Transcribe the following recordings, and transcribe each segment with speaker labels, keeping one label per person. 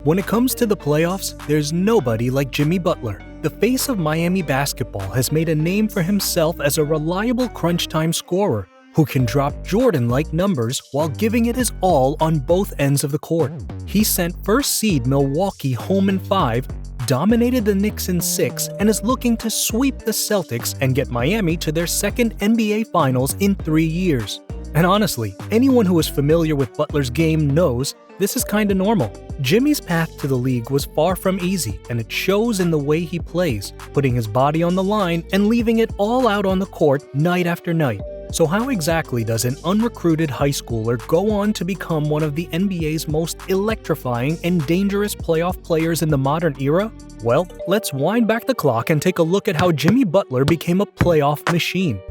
Speaker 1: When it comes to the playoffs, there's nobody like Jimmy Butler. The face of Miami basketball has made a name for himself as a reliable crunch-time scorer who can drop Jordan-like numbers while giving it his all on both ends of the court. He sent first seed Milwaukee home in 5, dominated the Knicks in 6, and is looking to sweep the Celtics and get Miami to their second NBA Finals in 3 years. And honestly, anyone who is familiar with Butler's game knows this is kinda normal. Jimmy's path to the league was far from easy, and it shows in the way he plays, putting his body on the line and leaving it all out on the court night after night. So how exactly does an unrecruited high schooler go on to become one of the NBA's most electrifying and dangerous playoff players in the modern era? Well, let's wind back the clock and take a look at how Jimmy Butler became a playoff machine.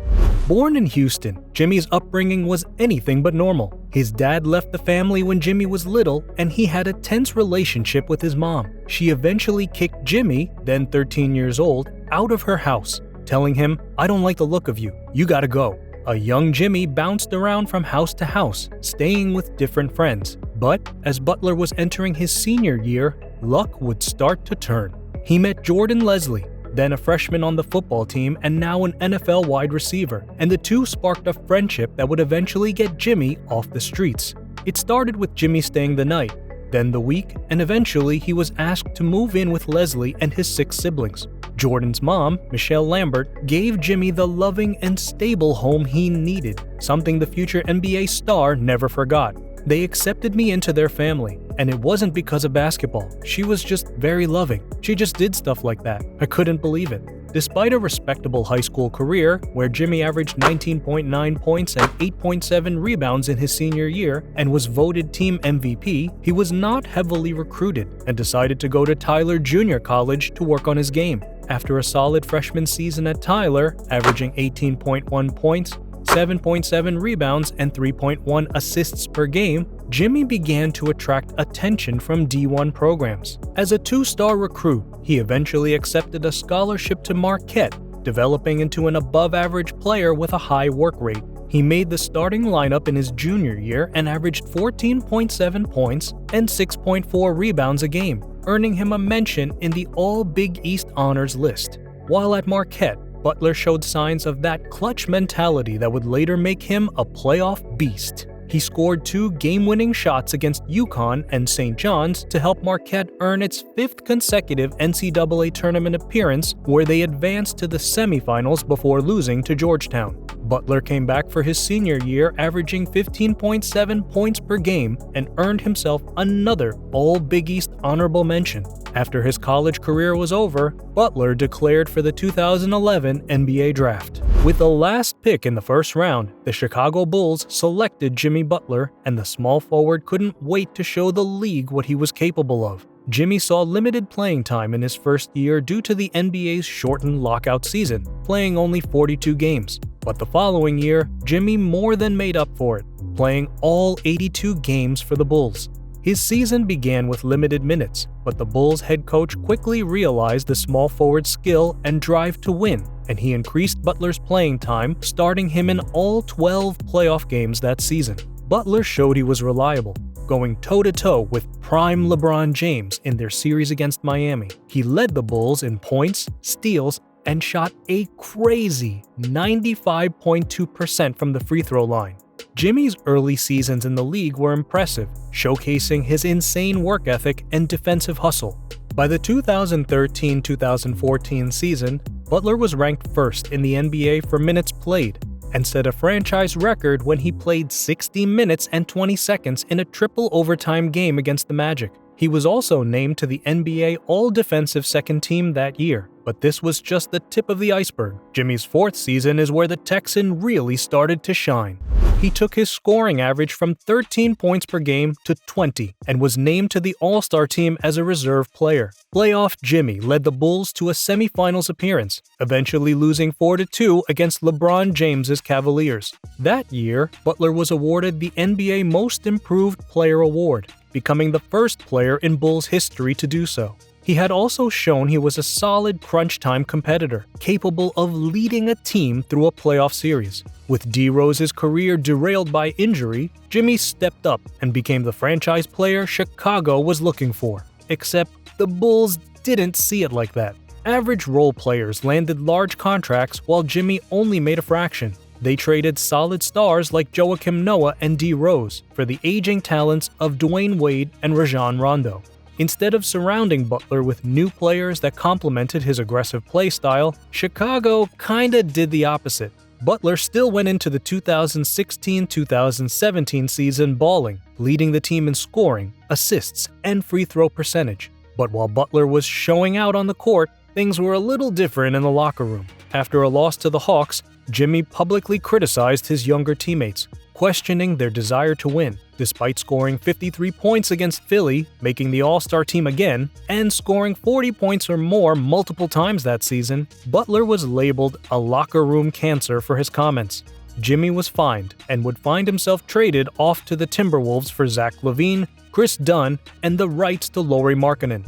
Speaker 1: Born in Houston, Jimmy's upbringing was anything but normal. His dad left the family when Jimmy was little, and he had a tense relationship with his mom. She eventually kicked Jimmy, then 13 years old, out of her house, telling him, "I don't like the look of you. You gotta go." A young Jimmy bounced around from house to house, staying with different friends. But as Butler was entering his senior year, luck would start to turn. He met Jordan Leslie, then a freshman on the football team and now an NFL wide receiver, and the two sparked a friendship that would eventually get Jimmy off the streets. It started with Jimmy staying the night, then the week, and eventually he was asked to move in with Leslie and his 6 siblings. Jordan's mom, Michelle Lambert, gave Jimmy the loving and stable home he needed, something the future NBA star never forgot. They accepted me into their family, and it wasn't because of basketball. She was just very loving. She just did stuff like that. I couldn't believe it. Despite a respectable high school career, where Jimmy averaged 19.9 points and 8.7 rebounds in his senior year and was voted team MVP, he was not heavily recruited and decided to go to Tyler Junior College to work on his game. After a solid freshman season at Tyler, averaging 18.1 points, 7.7 rebounds, and 3.1 assists per game, Jimmy began to attract attention from D1 programs. As a 2-star recruit, he eventually accepted a scholarship to Marquette, developing into an above-average player with a high work rate. He made the starting lineup in his junior year and averaged 14.7 points and 6.4 rebounds a game, earning him a mention in the All-Big East Honors list. While at Marquette, Butler showed signs of that clutch mentality that would later make him a playoff beast. He scored 2 game-winning shots against UConn and St. John's to help Marquette earn its 5th consecutive NCAA tournament appearance, where they advanced to the semifinals before losing to Georgetown. Butler came back for his senior year, averaging 15.7 points per game, and earned himself another All-Big East honorable mention. After his college career was over, Butler declared for the 2011 NBA Draft. With the last pick in the first round, the Chicago Bulls selected Jimmy Butler, and the small forward couldn't wait to show the league what he was capable of. Jimmy saw limited playing time in his first year due to the NBA's shortened lockout season, playing only 42 games. But the following year, Jimmy more than made up for it, playing all 82 games for the Bulls. His season began with limited minutes, but the Bulls head coach quickly realized the small forward's skill and drive to win, and he increased Butler's playing time, starting him in all 12 playoff games that season. Butler showed he was reliable, going toe-to-toe with prime LeBron James in their series against Miami. He led the Bulls in points, steals, and shot a crazy 95.2% from the free throw line. Jimmy's early seasons in the league were impressive, showcasing his insane work ethic and defensive hustle. By the 2013-2014 season, Butler was ranked first in the NBA for minutes played, and set a franchise record when he played 60 minutes and 20 seconds in a triple overtime game against the Magic. He was also named to the NBA All-Defensive Second Team that year, but this was just the tip of the iceberg. Jimmy's 4th season is where the Texan really started to shine. He took his scoring average from 13 points per game to 20 and was named to the All-Star team as a reserve player. Playoff Jimmy led the Bulls to a semifinals appearance, eventually losing 4-2 against LeBron James's Cavaliers. That year, Butler was awarded the NBA Most Improved Player award, becoming the first player in Bulls history to do so. He had also shown he was a solid crunch-time competitor, capable of leading a team through a playoff series. With D. Rose's career derailed by injury, Jimmy stepped up and became the franchise player Chicago was looking for. Except the Bulls didn't see it like that. Average role players landed large contracts while Jimmy only made a fraction. They traded solid stars like Joakim Noah and D. Rose for the aging talents of Dwayne Wade and Rajon Rondo. Instead of surrounding Butler with new players that complemented his aggressive play style, Chicago kinda did the opposite. Butler still went into the 2016-2017 season balling, leading the team in scoring, assists, and free throw percentage. But while Butler was showing out on the court, things were a little different in the locker room. After a loss to the Hawks, Jimmy publicly criticized his younger teammates, questioning their desire to win. Despite scoring 53 points against Philly, making the All-Star team again, and scoring 40 points or more multiple times that season, Butler was labeled a locker room cancer for his comments. Jimmy was fined and would find himself traded off to the Timberwolves for Zach LaVine, Chris Dunn, and the rights to Lauri Markkanen.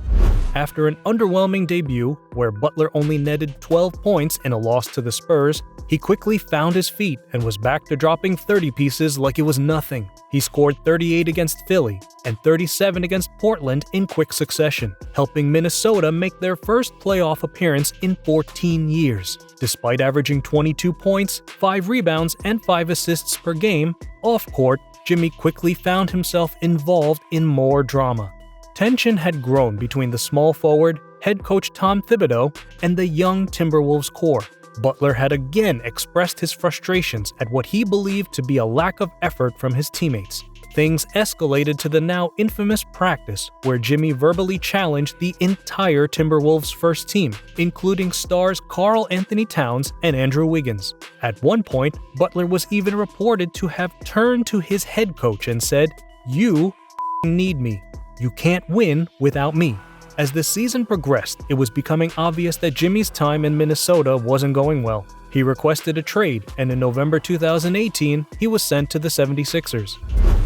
Speaker 1: After an underwhelming debut, where Butler only netted 12 points in a loss to the Spurs, he quickly found his feet and was back to dropping 30 pieces like it was nothing. He scored 38 against Philly and 37 against Portland in quick succession, helping Minnesota make their first playoff appearance in 14 years. Despite averaging 22 points, 5 rebounds, and 5 assists per game, off-court, Jimmy quickly found himself involved in more drama. Tension had grown between the small forward, head coach Tom Thibodeau, and the young Timberwolves core. Butler had again expressed his frustrations at what he believed to be a lack of effort from his teammates. Things escalated to the now infamous practice where Jimmy verbally challenged the entire Timberwolves first team, including stars Karl Anthony Towns and Andrew Wiggins. At one point, Butler was even reported to have turned to his head coach and said, "You need me. You can't win without me." As the season progressed, it was becoming obvious that Jimmy's time in Minnesota wasn't going well. He requested a trade, and in November 2018, he was sent to the 76ers.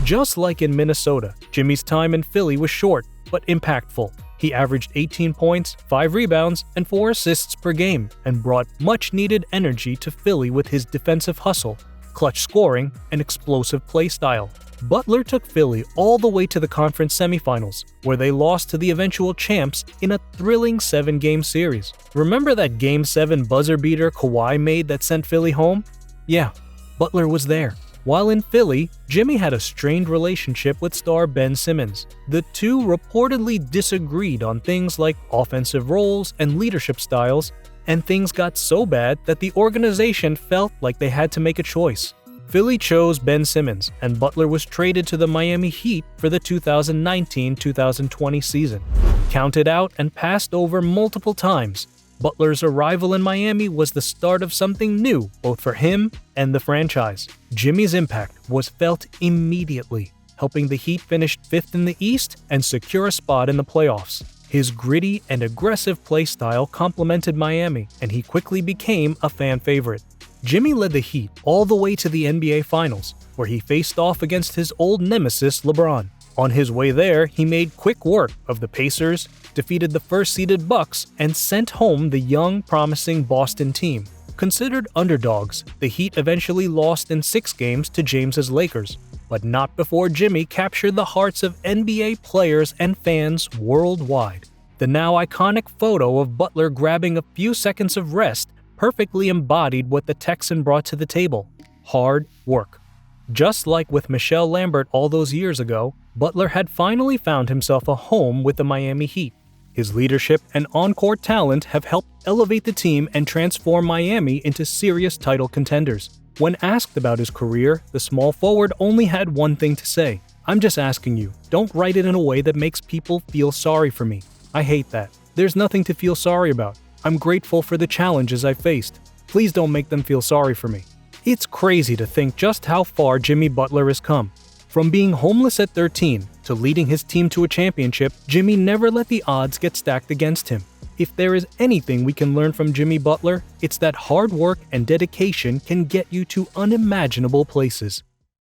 Speaker 1: Just like in Minnesota, Jimmy's time in Philly was short, but impactful. He averaged 18 points, 5 rebounds, and 4 assists per game, and brought much-needed energy to Philly with his defensive hustle, clutch scoring, and explosive play style. Butler took Philly all the way to the conference semifinals, where they lost to the eventual champs in a thrilling 7-game series. Remember that Game 7 buzzer beater Kawhi made that sent Philly home? Yeah, Butler was there. While in Philly, Jimmy had a strained relationship with star Ben Simmons. The two reportedly disagreed on things like offensive roles and leadership styles, and things got so bad that the organization felt like they had to make a choice. Philly chose Ben Simmons, and Butler was traded to the Miami Heat for the 2019-2020 season. Counted out and passed over multiple times, Butler's arrival in Miami was the start of something new both for him and the franchise. Jimmy's impact was felt immediately, helping the Heat finish 5th in the East and secure a spot in the playoffs. His gritty and aggressive play style complemented Miami, and he quickly became a fan favorite. Jimmy led the Heat all the way to the NBA Finals, where he faced off against his old nemesis LeBron. On his way there, he made quick work of the Pacers, defeated the first-seeded Bucks, and sent home the young, promising Boston team. Considered underdogs, the Heat eventually lost in 6 games to James's Lakers, but not before Jimmy captured the hearts of NBA players and fans worldwide. The now iconic photo of Butler grabbing a few seconds of rest perfectly embodied what the Texan brought to the table: hard work. Just like with Michelle Lambert all those years ago, Butler had finally found himself a home with the Miami Heat. His leadership and on-court talent have helped elevate the team and transform Miami into serious title contenders. When asked about his career, the small forward only had one thing to say: "I'm just asking you, don't write it in a way that makes people feel sorry for me. I hate that. There's nothing to feel sorry about. I'm grateful for the challenges I faced. Please don't make them feel sorry for me." It's crazy to think just how far Jimmy Butler has come. From being homeless at 13 to leading his team to a championship, Jimmy never let the odds get stacked against him. If there is anything we can learn from Jimmy Butler, it's that hard work and dedication can get you to unimaginable places.